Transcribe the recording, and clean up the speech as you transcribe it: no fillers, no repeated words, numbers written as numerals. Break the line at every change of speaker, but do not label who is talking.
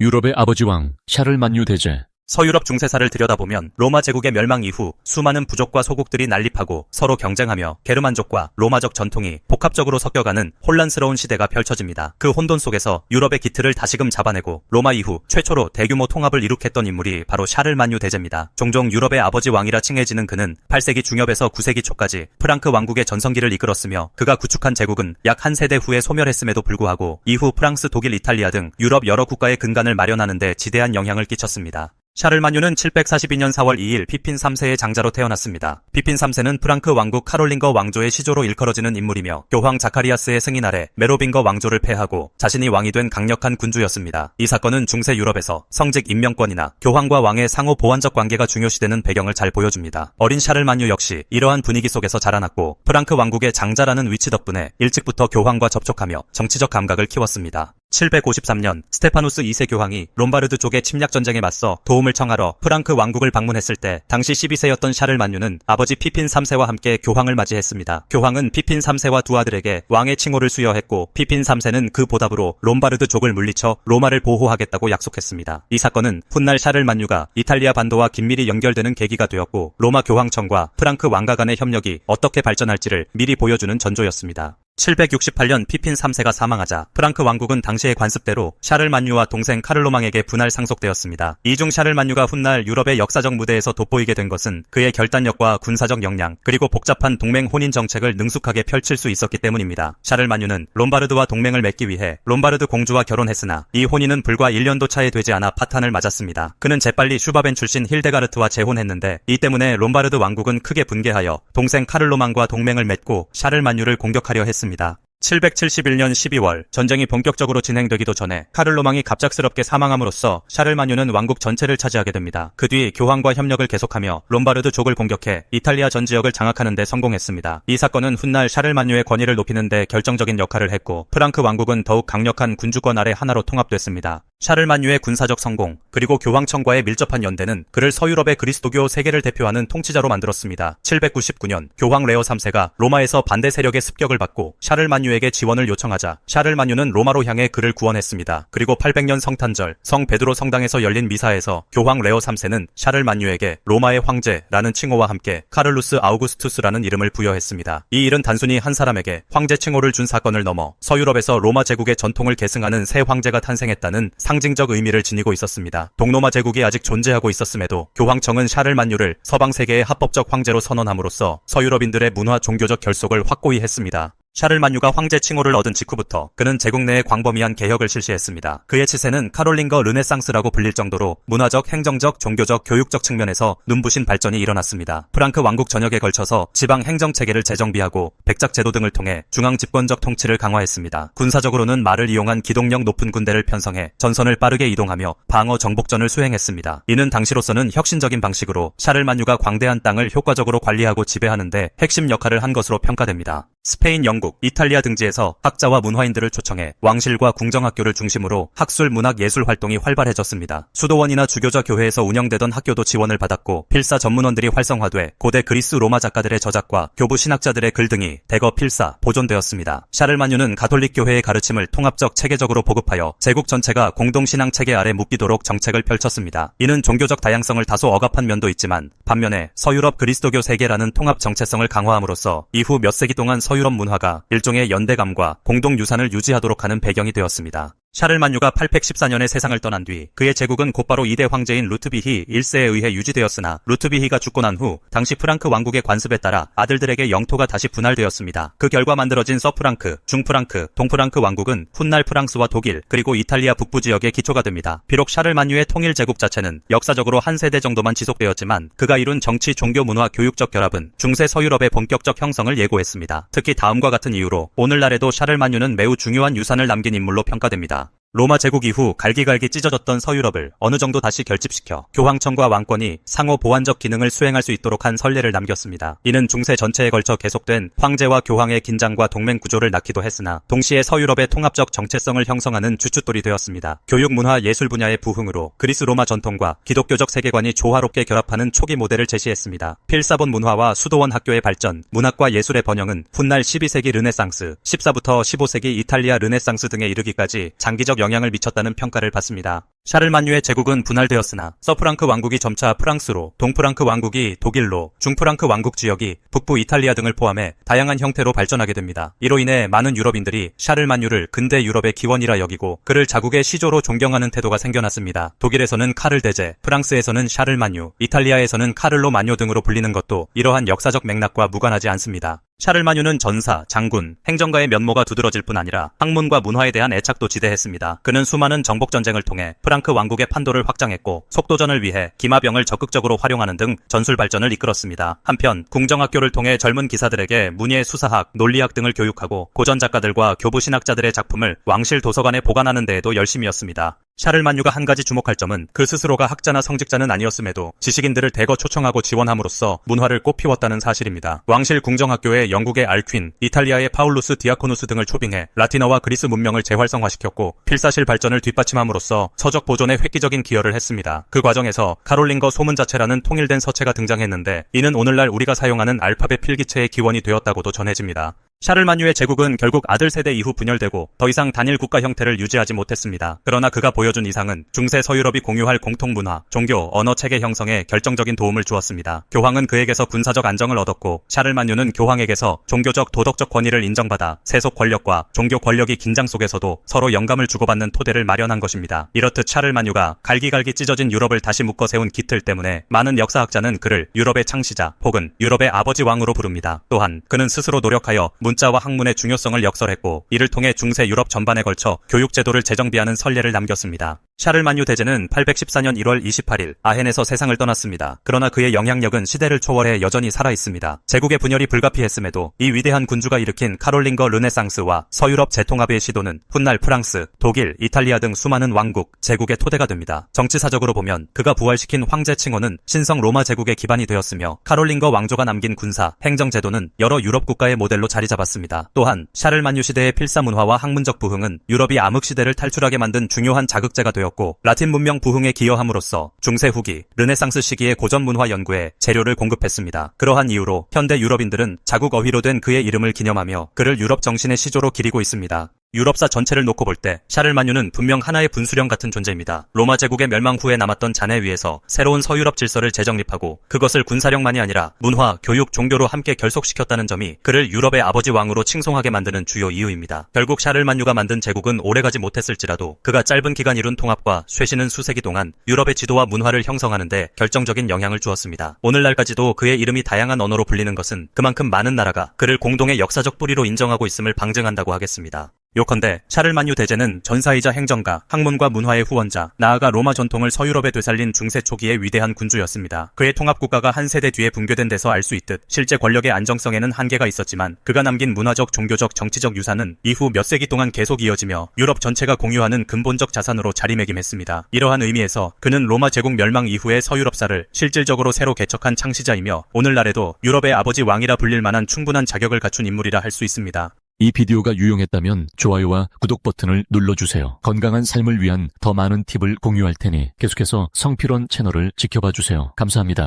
유럽의 아버지 왕 샤를만유 대제.
서유럽 중세사를 들여다보면 로마 제국의 멸망 이후 수많은 부족과 소국들이 난립하고 서로 경쟁하며 게르만족과 로마적 전통이 복합적으로 섞여가는 혼란스러운 시대가 펼쳐집니다. 그 혼돈 속에서 유럽의 기틀을 다시금 잡아내고 로마 이후 최초로 대규모 통합을 이룩했던 인물이 바로 샤를만유 대제입니다. 종종 유럽의 아버지 왕이라 칭해지는 그는 8세기 중엽에서 9세기 초까지 프랑크 왕국의 전성기를 이끌었으며 그가 구축한 제국은 약 한 세대 후에 소멸했음에도 불구하고 이후 프랑스, 독일, 이탈리아 등 유럽 여러 국가의 근간을 마련하는 데 지대한 영향을 끼쳤습니다. 샤를만유는 742년 4월 2일 피핀 3세의 장자로 태어났습니다. 피핀 3세는 프랑크 왕국 카롤링거 왕조의 시조로 일컬어지는 인물이며 교황 자카리아스의 승인 아래 메로빙거 왕조를 폐하고 자신이 왕이 된 강력한 군주였습니다. 이 사건은 중세 유럽에서 성직 임명권이나 교황과 왕의 상호 보완적 관계가 중요시되는 배경을 잘 보여줍니다. 어린 샤를만유 역시 이러한 분위기 속에서 자라났고 프랑크 왕국의 장자라는 위치 덕분에 일찍부터 교황과 접촉하며 정치적 감각을 키웠습니다. 753년 스테파누스 2세 교황이 롬바르드 쪽의 침략 전쟁에 맞서 도움을 청하러 프랑크 왕국을 방문했을 때 당시 12세였던 샤를만유는 아버지 피핀 3세와 함께 교황을 맞이했습니다. 교황은 피핀 3세와 두 아들에게 왕의 칭호를 수여했고 피핀 3세는 그 보답으로 롬바르드 족을 물리쳐 로마를 보호하겠다고 약속했습니다. 이 사건은 훗날 샤를만유가 이탈리아 반도와 긴밀히 연결되는 계기가 되었고 로마 교황청과 프랑크 왕가 간의 협력이 어떻게 발전할지를 미리 보여주는 전조였습니다. 768년 피핀 3세가 사망하자 프랑크 왕국은 당시의 관습대로 샤를만유와 동생 카를로망에게 분할 상속되었습니다. 이중 샤를만유가 훗날 유럽의 역사적 무대에서 돋보이게 된 것은 그의 결단력과 군사적 역량 그리고 복잡한 동맹 혼인 정책을 능숙하게 펼칠 수 있었기 때문입니다. 샤를만유는 롬바르드와 동맹을 맺기 위해 롬바르드 공주와 결혼했으나 이 혼인은 불과 1년도 차에 되지 않아 파탄을 맞았습니다. 그는 재빨리 슈바벤 출신 힐데가르트와 재혼했는데 이 때문에 롬바르드 왕국은 크게 분개하여 동생 카를로망과 동맹을 맺고 샤를만유를 공격하려 했습니다. 771년 12월 전쟁이 본격적으로 진행되기도 전에 카를로망이 갑작스럽게 사망함으로써 샤를만유는 왕국 전체를 차지하게 됩니다. 그 뒤 교황과 협력을 계속하며 롬바르드 족을 공격해 이탈리아 전 지역을 장악하는 데 성공했습니다. 이 사건은 훗날 샤를만유의 권위를 높이는 데 결정적인 역할을 했고 프랑크 왕국은 더욱 강력한 군주권 아래 하나로 통합됐습니다. 샤를만유의 군사적 성공 그리고 교황청과의 밀접한 연대는 그를 서유럽의 그리스도교 세계를 대표하는 통치자로 만들었습니다. 799년 교황 레오 3세가 로마에서 반대 세력의 습격을 받고 샤를만유에게 지원을 요청하자 샤를만유는 로마로 향해 그를 구원했습니다. 그리고 800년 성탄절 성 베드로 성당에서 열린 미사에서 교황 레오 3세는 샤를만유에게 로마의 황제라는 칭호와 함께 카를루스 아우구스투스라는 이름을 부여했습니다. 이 일은 단순히 한 사람에게 황제 칭호를 준 사건을 넘어 서유럽에서 로마 제국의 전통을 계승하는 새 황제가 탄생했다는 상징적 의미를 지니고 있었습니다. 동로마 제국이 아직 존재하고 있었음에도 교황청은 샤를만유를 서방 세계의 합법적 황제로 선언함으로써 서유럽인들의 문화 종교적 결속을 확고히 했습니다. 샤를만유가 황제 칭호를 얻은 직후부터 그는 제국 내에 광범위한 개혁을 실시했습니다. 그의 치세는 카롤링거 르네상스라고 불릴 정도로 문화적, 행정적, 종교적, 교육적 측면에서 눈부신 발전이 일어났습니다. 프랑크 왕국 전역에 걸쳐서 지방 행정체계를 재정비하고 백작제도 등을 통해 중앙 집권적 통치를 강화했습니다. 군사적으로는 말을 이용한 기동력 높은 군대를 편성해 전선을 빠르게 이동하며 방어 정복전을 수행했습니다. 이는 당시로서는 혁신적인 방식으로 샤를만유가 광대한 땅을 효과적으로 관리하고 지배하는 데 핵심 역할을 한 것으로 평가됩니다. 스페인, 영국, 이탈리아 등지에서 학자와 문화인들을 초청해 왕실과 궁정학교를 중심으로 학술, 문학, 예술 활동이 활발해졌습니다. 수도원이나 주교자 교회에서 운영되던 학교도 지원을 받았고 필사 전문원들이 활성화돼 고대 그리스 로마 작가들의 저작과 교부 신학자들의 글 등이 대거 필사, 보존되었습니다. 샤를만유는 가톨릭 교회의 가르침을 통합적 체계적으로 보급하여 제국 전체가 공동신앙 체계 아래 묶이도록 정책을 펼쳤습니다. 이는 종교적 다양성을 다소 억압한 면도 있지만 반면에 서유럽 그리스도교 세계라는 통합 정체성을 강화함으로써 이후 몇 세기 동안 서유럽 문화가 일종의 연대감과 공동유산을 유지하도록 하는 배경이 되었습니다. 샤를만유가 814년에 세상을 떠난 뒤 그의 제국은 곧바로 2대 황제인 루트비히 1세에 의해 유지되었으나 루트비히가 죽고 난 후 당시 프랑크 왕국의 관습에 따라 아들들에게 영토가 다시 분할되었습니다. 그 결과 만들어진 서프랑크, 중프랑크, 동프랑크 왕국은 훗날 프랑스와 독일 그리고 이탈리아 북부 지역의 기초가 됩니다. 비록 샤를만유의 통일 제국 자체는 역사적으로 한 세대 정도만 지속되었지만 그가 이룬 정치, 종교, 문화, 교육적 결합은 중세 서유럽의 본격적 형성을 예고했습니다. 특히 다음과 같은 이유로 오늘날에도 샤를만유는 매우 중요한 유산을 남긴 인물로 평가됩니다. 로마 제국 이후 갈기갈기 찢어졌던 서유럽을 어느 정도 다시 결집시켜 교황청과 왕권이 상호 보완적 기능을 수행할 수 있도록 한 선례를 남겼습니다. 이는 중세 전체에 걸쳐 계속된 황제와 교황의 긴장과 동맹 구조를 낳기도 했으나 동시에 서유럽의 통합적 정체성을 형성하는 주춧돌이 되었습니다. 교육, 문화, 예술 분야의 부흥으로 그리스 로마 전통과 기독교적 세계관이 조화롭게 결합하는 초기 모델을 제시했습니다. 필사본 문화와 수도원 학교의 발전, 문학과 예술의 번영은 훗날 12세기 르네상스, 14부터 15세기 이탈리아 르네상스 등에 이르기까지 장기적 영향을 미쳤다는 평가를 받습니다. 샤를마뉴의 제국은 분할되었으나 서프랑크 왕국이 점차 프랑스로, 동프랑크 왕국이 독일로, 중프랑크 왕국 지역이 북부 이탈리아 등을 포함해 다양한 형태로 발전하게 됩니다. 이로 인해 많은 유럽인들이 샤를마뉴를 근대 유럽의 기원이라 여기고 그를 자국의 시조로 존경하는 태도가 생겨났습니다. 독일에서는 카를 대제, 프랑스에서는 샤를마뉴, 이탈리아에서는 카를로 마뇨 등으로 불리는 것도 이러한 역사적 맥락과 무관하지 않습니다. 샤를마뉴는 전사, 장군, 행정가의 면모가 두드러질 뿐 아니라 학문과 문화에 대한 애착도 지대했습니다. 그는 수많은 정복전쟁을 통해 프랑크 왕국의 판도를 확장했고 속도전을 위해 기마병을 적극적으로 활용하는 등 전술 발전을 이끌었습니다. 한편 궁정학교를 통해 젊은 기사들에게 문예, 수사학, 논리학 등을 교육하고 고전 작가들과 교부 신학자들의 작품을 왕실 도서관에 보관하는 데에도 열심이었습니다. 샤를마뉴가 한 가지 주목할 점은 그 스스로가 학자나 성직자는 아니었음에도 지식인들을 대거 초청하고 지원함으로써 문화를 꽃피웠다는 사실입니다. 왕실 궁정학교에 영국의 알퀸, 이탈리아의 파울루스 디아코누스 등을 초빙해 라틴어와 그리스 문명을 재활성화시켰고 필사실 발전을 뒷받침함으로써 서적 보존에 획기적인 기여를 했습니다. 그 과정에서 카롤링거 소문자체라는 통일된 서체가 등장했는데 이는 오늘날 우리가 사용하는 알파벳 필기체의 기원이 되었다고도 전해집니다. 샤를마뉴의 제국은 결국 아들 세대 이후 분열되고 더 이상 단일 국가 형태를 유지하지 못했습니다. 그러나 그가 보여준 이상은 중세 서유럽이 공유할 공통문화, 종교, 언어 체계 형성에 결정적인 도움을 주었습니다. 교황은 그에게서 군사적 안정을 얻었고 샤를마뉴는 교황에게서 종교적 도덕적 권위를 인정받아 세속 권력과 종교 권력이 긴장 속에서도 서로 영감을 주고받는 토대를 마련한 것입니다. 이렇듯 샤를마뉴가 갈기갈기 찢어진 유럽을 다시 묶어 세운 기틀 때문에 많은 역사학자는 그를 유럽의 창시자 혹은 유럽의 아버지 왕으로 부릅니다. 또한 그는 스스로 노력하여 문자와 학문의 중요성을 역설했고 이를 통해 중세 유럽 전반에 걸쳐 교육제도를 재정비하는 선례를 남겼습니다. 샤를마뉴 대제는 814년 1월 28일 아헨에서 세상을 떠났습니다. 그러나 그의 영향력은 시대를 초월해 여전히 살아있습니다. 제국의 분열이 불가피했음에도 이 위대한 군주가 일으킨 카롤링거 르네상스와 서유럽 재통합의 시도는 훗날 프랑스, 독일, 이탈리아 등 수많은 왕국, 제국의 토대가 됩니다. 정치사적으로 보면 그가 부활시킨 황제 칭호는 신성 로마 제국의 기반이 되었으며 카롤링거 왕조가 남긴 군사, 행정제도는 여러 유럽 국가의 모델로 자리 잡았습니다. 또한 샤를마뉴 시대의 필사문화와 학문적 부흥은 유럽이 암흑시대를 탈출하게 만든 중요한 자극제가 되었고 라틴 문명 부흥에 기여함으로써 중세 후기, 르네상스 시기의 고전 문화 연구에 재료를 공급했습니다. 그러한 이유로 현대 유럽인들은 자국 어휘로 된 그의 이름을 기념하며 그를 유럽 정신의 시조로 기리고 있습니다. 유럽사 전체를 놓고 볼 때 샤를마뉴는 분명 하나의 분수령 같은 존재입니다. 로마 제국의 멸망 후에 남았던 잔해 위에서 새로운 서유럽 질서를 재정립하고 그것을 군사력만이 아니라 문화, 교육, 종교로 함께 결속시켰다는 점이 그를 유럽의 아버지 왕으로 칭송하게 만드는 주요 이유입니다. 결국 샤를마뉴가 만든 제국은 오래가지 못했을지라도 그가 짧은 기간 이룬 통합과 쇄신은 수세기 동안 유럽의 지도와 문화를 형성하는 데 결정적인 영향을 주었습니다. 오늘날까지도 그의 이름이 다양한 언어로 불리는 것은 그만큼 많은 나라가 그를 공동의 역사적 뿌리로 인정하고 있음을 방증한다고 하겠습니다. 요컨대 샤를마뉴 대제는 전사이자 행정가, 학문과 문화의 후원자, 나아가 로마 전통을 서유럽에 되살린 중세 초기의 위대한 군주였습니다. 그의 통합국가가 한 세대 뒤에 붕괴된 데서 알 수 있듯 실제 권력의 안정성에는 한계가 있었지만 그가 남긴 문화적, 종교적, 정치적 유산은 이후 몇 세기 동안 계속 이어지며 유럽 전체가 공유하는 근본적 자산으로 자리매김했습니다. 이러한 의미에서 그는 로마 제국 멸망 이후의 서유럽사를 실질적으로 새로 개척한 창시자이며 오늘날에도 유럽의 아버지 왕이라 불릴 만한 충분한 자격을 갖춘 인물이라 할 수 있습니다.
이 비디오가 유용했다면 좋아요와 구독 버튼을 눌러주세요. 건강한 삶을 위한 더 많은 팁을 공유할 테니 계속해서 성필원 채널을 지켜봐 주세요. 감사합니다.